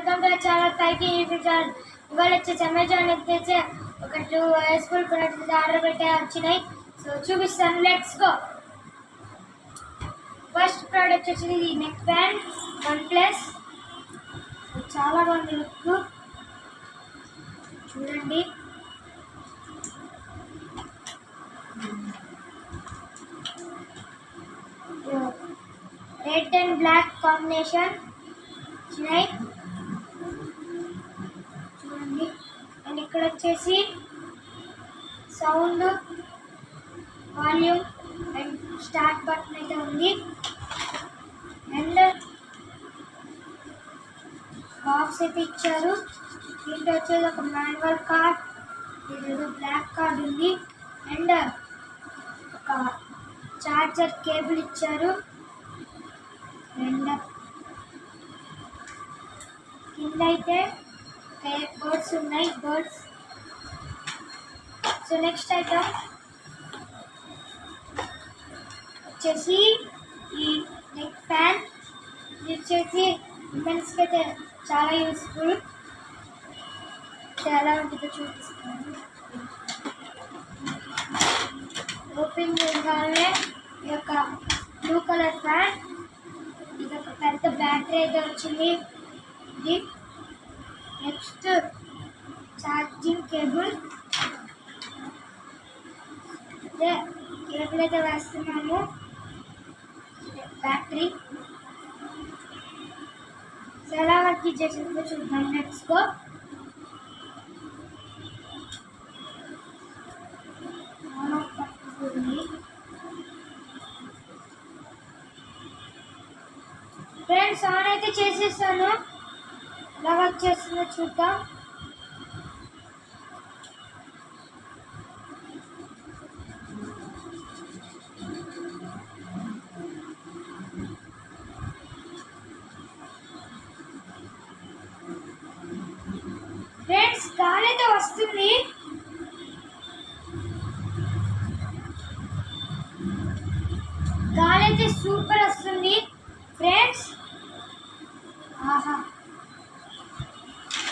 Welcome to channel పైకి ఇవాళ వచ్చేసి అమెజాన్ అయితే ఒక 2 స్కూల్ ప్రొడక్ట్స్ ఆర్డర్ పెట్టే వచ్చినాయి. సో చూపిస్తాను, లెట్స్ గో. ఫస్ట్ ప్రోడక్ట్ వచ్చేసి ఇది నెక్ బ్యాండ్ OnePlus. చాలా బాగుంది లుక్, చూడండి. రెడ్ అండ్ బ్లాక్ కాంబినేషన్ వచ్చినాయి చూడండి. అండ్ ఇక్కడ వచ్చేసి sound, volume and start button అయితే ఉంది. అండ్ బాక్స్ అయితే ఇచ్చారు. దీంట్లో వచ్చేది ఒక మాన్యువల్ కార్డ్, ఇది బ్లాక్ కార్డ్ ఉంది. అండ్ ఒక చార్జర్ కేబుల్ ఇచ్చారు. అండ్ కింద అయితే బర్డ్స్ ఉన్నాయి, బర్డ్స్. సో నెక్స్ట్ ఐటమ్ వచ్చేసి ఈ నెక్ ఫ్యాన్. ఇది వచ్చేసి ఉమెన్స్కి అయితే చాలా యూస్ఫుల్. ఎలా ఉంటుందో చూపిస్తాను. ఓపెన్ చేయగానే ఈ యొక్క బ్లూ కలర్ ఫ్యాన్, ఇది ఒక పెద్ద బ్యాటరీ అయితే వచ్చింది. ఇది నెక్స్ట్ ఛార్జింగ్ కేబుల్, అదే కేబుల్ అయితే వేస్తున్నాము. బ్యాటరీ ఎలా వర్క్ చేసిందో చూద్దాం. Let's go. ఫ్రెండ్స్, ఆన్ అయితే చేసేసాను. ఎలా వర్క్ చేస్తుందో చూద్దాం. ఫ్రెండ్స్, గాలి అయితే వస్తుంది. గాలి అయితే సూపర్ వస్తుంది ఫ్రెండ్స్. ఆహా.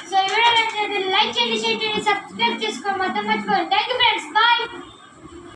సో ఈ వీడియో నచ్చినట్లయితే లైక్ చేయండి, షేర్ చేయండి, సబ్స్క్రైబ్ చేసుకోండి. మొత్తం మర్చిపోండి. Thank you friends, bye.